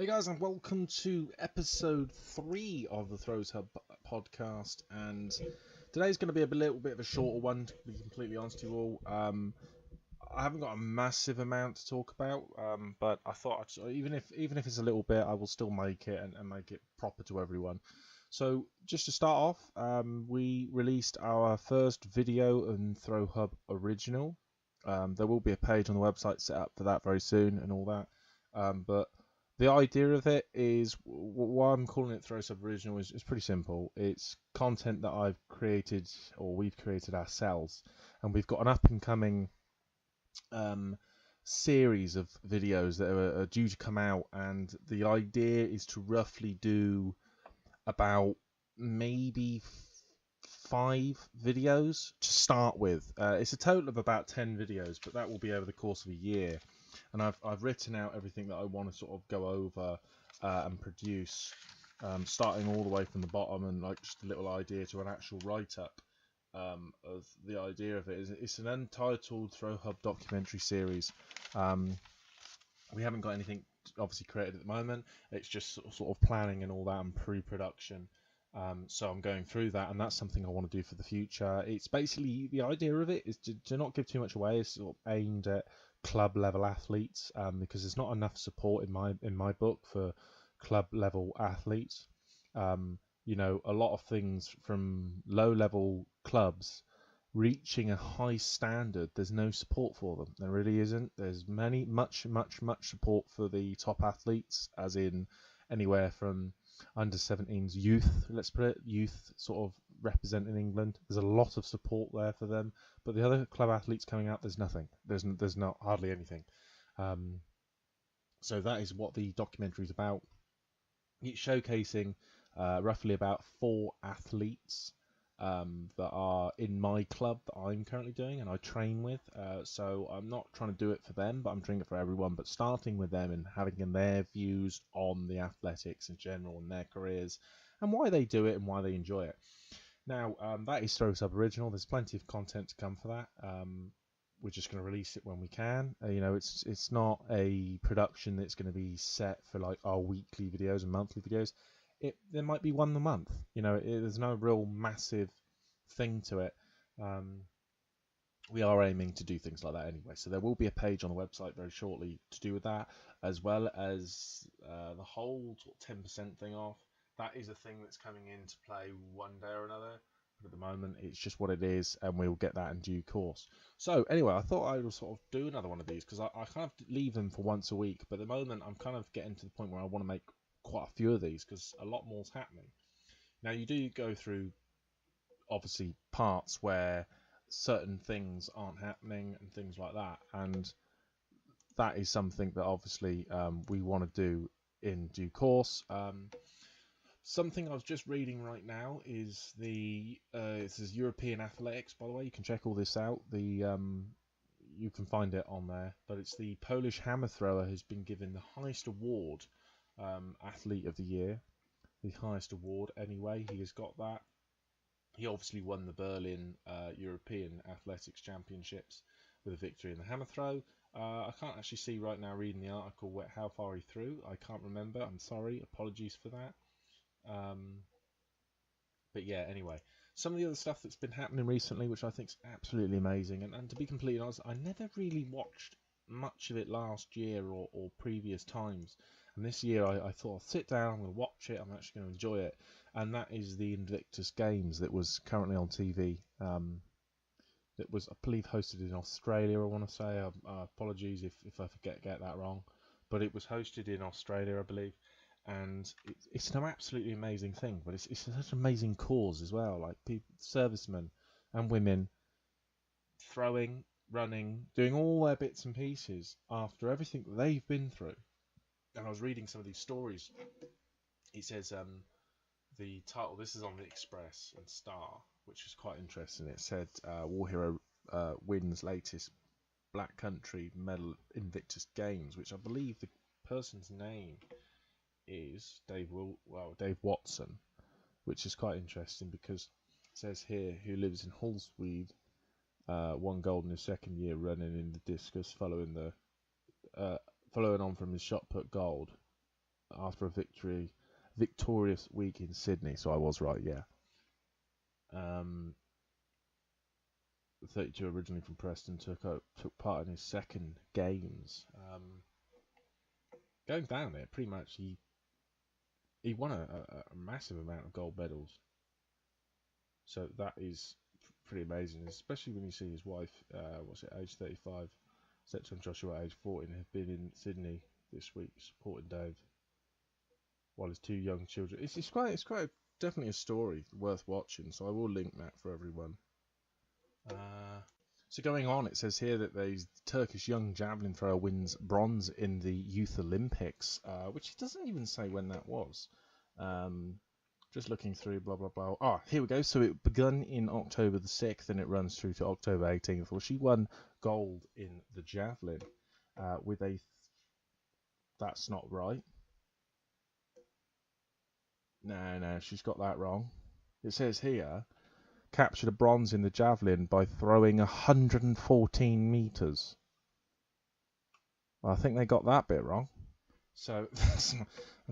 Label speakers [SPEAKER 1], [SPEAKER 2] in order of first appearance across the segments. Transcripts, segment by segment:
[SPEAKER 1] Hey guys, and welcome to episode 3 of the Throwshub podcast. And today's going to be a little bit of a shorter one, to be completely honest with you all. I haven't got a massive amount to talk about, but I thought even if it's a little bit, I will still make it and make it proper to everyone. So just to start off, we released our first video in Throwhub original. There will be a page on the website set up for that very soon and all that. But the idea of it is, why I'm calling it Throwshub Original is pretty simple. It's content that I've created, or we've created ourselves, and we've got an up-and-coming series of videos that are due to come out, and the idea is to roughly do about maybe 5 videos to start with. It's a total of about 10 videos, but that will be over the course of a year. And I've written out everything that I want to sort of go over and produce, starting all the way from the bottom, and like just a little idea to an actual write-up of the idea of it. It's an untitled Throwhub documentary series. We haven't got anything obviously created at the moment. It's just sort of planning and all that, and pre-production. So I'm going through that, and that's something I want to do for the future. It's basically, the idea of it is to not give too much away. It's sort of aimed at club level athletes, because there's not enough support in my book for club level athletes. You know, a lot of things from low level clubs reaching a high standard, there's no support for them. There really isn't. There's much support for the top athletes, as in anywhere from under 17s youth, let's put it, youth sort of representing England. There's a lot of support there for them, but the other club athletes coming out, there's nothing. There's not hardly anything. So that is what the documentary is about. It's showcasing roughly about 4 athletes that are in my club that I'm currently doing and I train with. So I'm not trying to do it for them, but I'm doing it for everyone. But starting with them and having their views on the athletics in general and their careers and why they do it and why they enjoy it. Now, that is Throwshub Original. There's plenty of content to come for that. We're just going to release it when we can. You know, it's not a production that's going to be set for like our weekly videos and monthly videos. There might be one a month. You know, there's no real massive thing to it. We are aiming to do things like that anyway. So there will be a page on the website very shortly to do with that, as well as the whole 10% thing off. That is a thing that's coming into play one day or another. But at the moment, it's just what it is, and we'll get that in due course. So anyway, I thought I would sort of do another one of these, because I kind of leave them for once a week. But at the moment, I'm kind of getting to the point where I want to make quite a few of these, because a lot more's happening. Now, you do go through, obviously, parts where certain things aren't happening and things like that, and that is something that obviously we want to do in due course. Something I was just reading right now is this is European Athletics, by the way. You can check all this out. You can find it on there, but it's the Polish hammer thrower who's been given the highest award, Athlete of the Year, the highest award anyway. He has got that. He obviously won the Berlin European Athletics Championships with a victory in the hammer throw. I can't actually see right now, reading the article, how far he threw. I can't remember. I'm sorry. Apologies for that. But yeah, anyway, some of the other stuff that's been happening recently, which I think is absolutely amazing, and to be completely honest, I never really watched much of it last year or previous times, and this year I thought, I'll sit down, I'm going to watch it, I'm actually going to enjoy it, and that is the Invictus Games that was currently on TV. That was, I believe, hosted in Australia, I want to say. Apologies if I get that wrong, but it was hosted in Australia, I believe. And it's an absolutely amazing thing, but it's such an amazing cause as well. Like servicemen and women throwing, running, doing all their bits and pieces after everything that they've been through. And I was reading some of these stories. It says the title. This is on the Express and Star, which is quite interesting. It said War Hero wins latest Black Country Medal Invictus Games, which I believe the person's name is Dave Watson, which is quite interesting, because it says here, who lives in Hullsweed, won gold in his second year running in the discus, following on from his shot put gold. after a victorious week in Sydney. So I was right, yeah. 32 originally from Preston took part in his second games. Going down there, pretty much he won a massive amount of gold medals. So that is pretty amazing, especially when you see his wife, age 35, set on Joshua at age 14, have been in Sydney this week supporting Dave, while his two young children. It's quite definitely a story worth watching. So I will link that for everyone. So going on, it says here that the Turkish young javelin thrower wins bronze in the Youth Olympics, which it doesn't even say when that was. Just looking through, blah, blah, blah. Ah, here we go. So it begun in October the 6th, and it runs through to October 18th. Well, she won gold in the javelin with a... That's not right. No, she's got that wrong. It says here, captured a bronze in the javelin by throwing 114 meters. Well, I think they got that bit wrong. So that's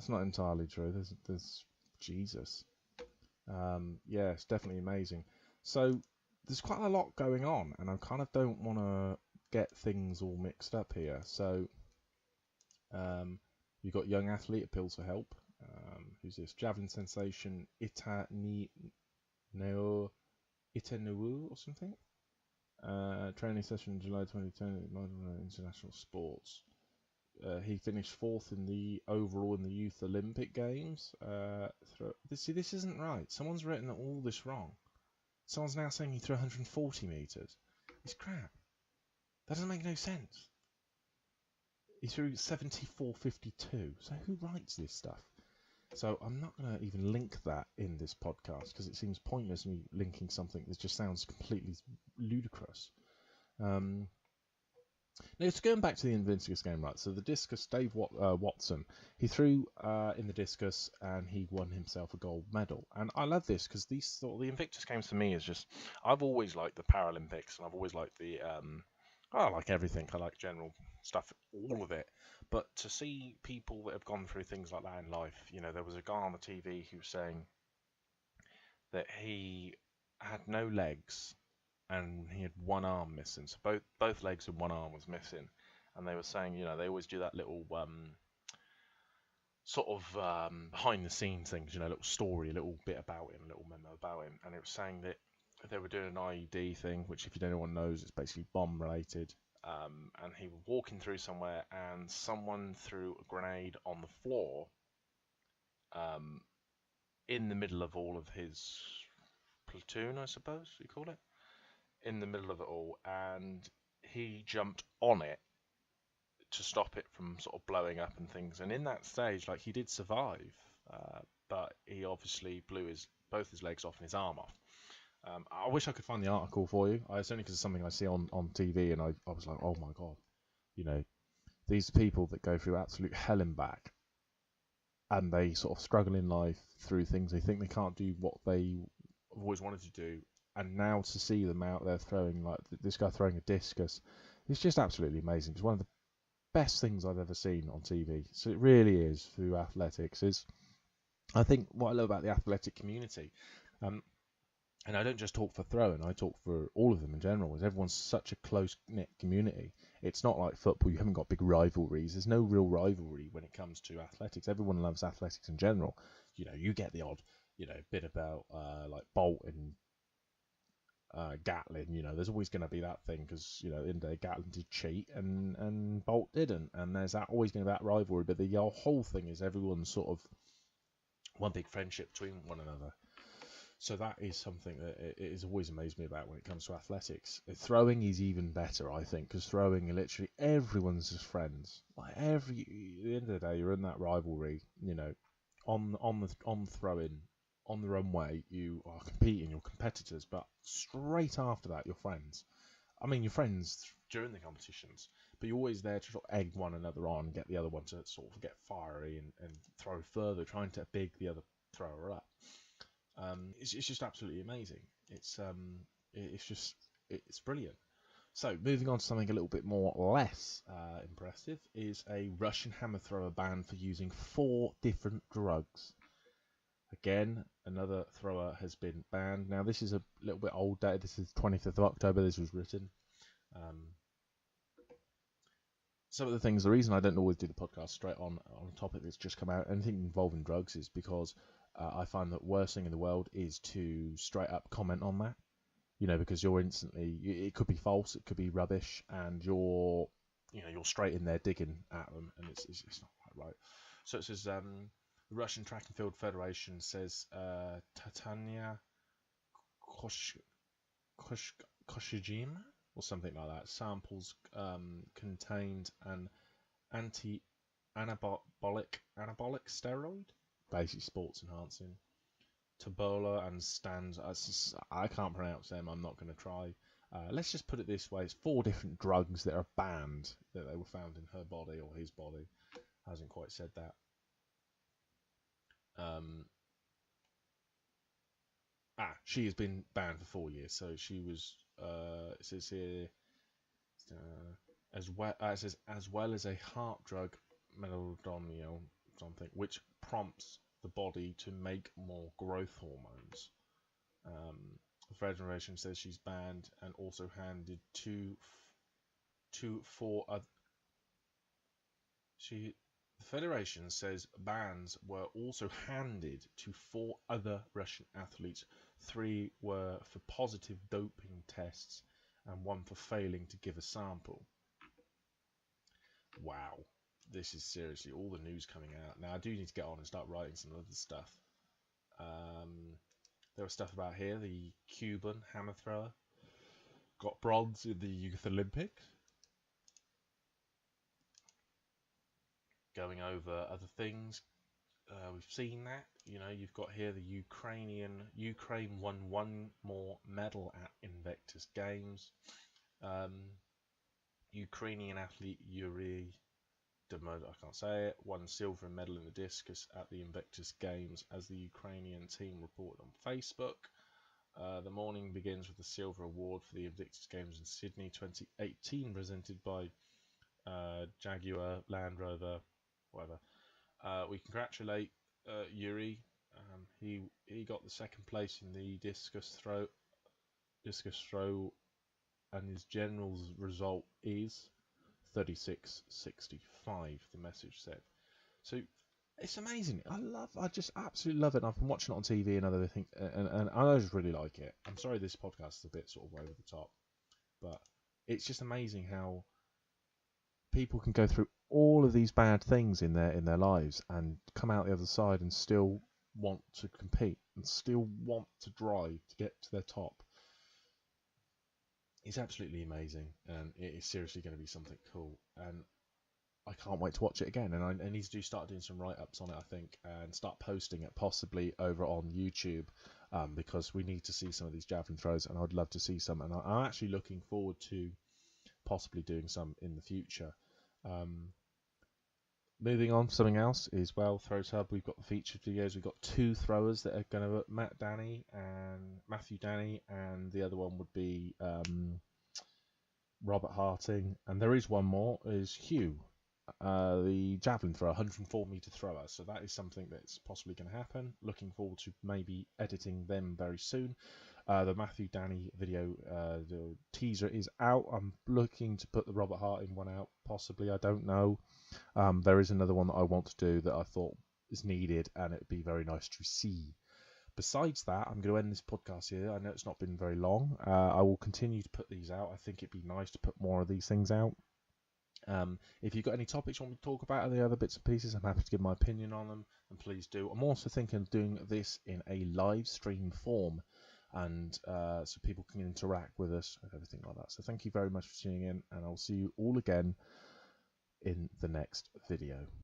[SPEAKER 1] not entirely true. There's Jesus. Yeah, it's definitely amazing. So there's quite a lot going on, and I kind of don't want to get things all mixed up here. So you've got young athlete appeals for help. Who's this? Javelin sensation Itanuu or something. Training session in July 2010 at International Sports. He finished fourth in the overall in the Youth Olympic Games. This isn't right. Someone's written all this wrong. Someone's now saying he threw 140 meters. It's crap. That doesn't make no sense. He threw 74.52. So who writes this stuff? So I'm not going to even link that in this podcast because it seems pointless me linking something that just sounds completely ludicrous. Now, it's going back to the Invictus game, right? So the discus, Dave Watson, he threw in the discus and he won himself a gold medal. And I love this because the Invictus games for me is just, I've always liked the Paralympics and I've always liked I like everything. I like general stuff, all of it. But to see people that have gone through things like that in life, there was a guy on the TV who was saying that he had no legs and he had one arm missing. So both legs and one arm was missing. And they were saying, they always do that little behind the scenes things, a little story, a little bit about him, a little memo about him. And it was saying that they were doing an IED thing, which if anyone knows, it's basically bomb related. And he was walking through somewhere and someone threw a grenade on the floor in the middle of all of his platoon, I suppose you call it. In the middle of it all, and he jumped on it to stop it from sort of blowing up and things. And in that stage, he did survive, but he obviously blew both his legs off and his arm off. I wish I could find the article for you. It's only because it's something I see on TV, and I was like, oh my god, these people that go through absolute hell and back, and they sort of struggle in life through things they think they can't do what they always wanted to do. And now to see them out there throwing, this guy throwing a discus, it's just absolutely amazing. It's one of the best things I've ever seen on TV. So it really is through athletics. I think what I love about the athletic community, and I don't just talk for throwing, I talk for all of them in general, is everyone's such a close-knit community. It's not like football, you haven't got big rivalries. There's no real rivalry when it comes to athletics. Everyone loves athletics in general. You get the odd, bit about Bolt and Gatlin, there's always going to be that thing because, in the Gatlin did cheat and Bolt didn't, and there's always going to be that rivalry. But the whole thing is everyone's sort of one big friendship between one another. So that is something that it has always amazed me about when it comes to athletics. Throwing is even better, I think, because throwing, literally everyone's just friends. At the end of the day, you're in that rivalry, on throwing. On the runway, you are competing, you're competitors, but straight after that, you're friends. I mean, you're friends during the competitions, but you're always there to sort of egg one another on and get the other one to sort of get fiery and throw further, trying to big the other thrower up. It's just absolutely amazing. It's brilliant. So, moving on to something a little bit more less impressive is a Russian hammer thrower banned for using 4 different drugs. Again, another thrower has been banned. Now, this is a little bit old date. This is 25th of October. This was written. Some of the things, the reason I don't always do the podcast straight on a topic that's just come out, anything involving drugs, is because I find that worst thing in the world is to straight up comment on that. You know, because you're instantly, it could be false, it could be rubbish, and you're straight in there digging at them, and it's not quite right. So it says the Russian Track and Field Federation says Titania Koshijima or something like that samples contained an anabolic steroid, basically sports enhancing, Tabola and Stand. I can't pronounce them. I'm not going to try. Let's just put it this way: it's 4 different drugs that are banned that they were found in her body or his body. Hasn't quite said that. She has been banned for 4 years. So she was. It says here, it says as well as a heart drug, melatonin, something, which prompts the body to make more growth hormones. The Federation says she's banned and also handed the Federation says bans were also handed to 4 other Russian athletes. 3 were for positive doping tests and 1 for failing to give a sample. Wow, this is seriously all the news coming out. Now I do need to get on and start writing some other stuff. There was stuff about here. The Cuban hammer thrower got bronze in the Youth Olympics. Going over other things, we've seen that. You know, you've got here the Ukraine won 1 more medal at Invictus Games. Ukrainian athlete Yuri I can't say it, won silver medal in the discus at the Invictus Games, as the Ukrainian team reported on Facebook. The morning begins with a silver award for the Invictus Games in Sydney 2018, presented by Jaguar Land Rover, whatever. We congratulate Yuri. He got the 2nd place in the discus throw, and his general result is 36.65, the message said. So it's amazing. I just absolutely love it. And I've been watching it on TV and other things, and I just really like it. I'm sorry this podcast is a bit sort of over the top, but it's just amazing how people can go through all of these bad things in their lives and come out the other side and still want to compete and still want to drive to get to their top. It's absolutely amazing, and it is seriously going to be something cool, and I can't wait to watch it again. And I need to start doing some write-ups on it, I think, and start posting it possibly over on YouTube, because we need to see some of these javelin throws, and I'd love to see some, and I'm actually looking forward to possibly doing some in the future. Moving on, something else is, well, Throwshub, we've got the featured videos. We've got 2 throwers that are going to Matthew Danny, and the other one would be Robert Harting, and there is one more, is Hugh, the javelin thrower, 104-meter thrower. So that is something that's possibly going to happen. Looking forward to maybe editing them very soon. The Matthew Danny video, the teaser is out. I'm looking to put the Robert Harting one out, possibly. I don't know. There is another one that I want to do that I thought is needed, and it would be very nice to see. Besides that, I'm going to end this podcast here. I know it's not been very long. I will continue to put these out. I think it'd be nice to put more of these things out. If you've got any topics you want me to talk about, or the other bits and pieces, I'm happy to give my opinion on them, and please do. I'm also thinking of doing this in a live stream form, and so people can interact with us and everything like that. So thank you very much for tuning in, and I'll see you all again in the next video.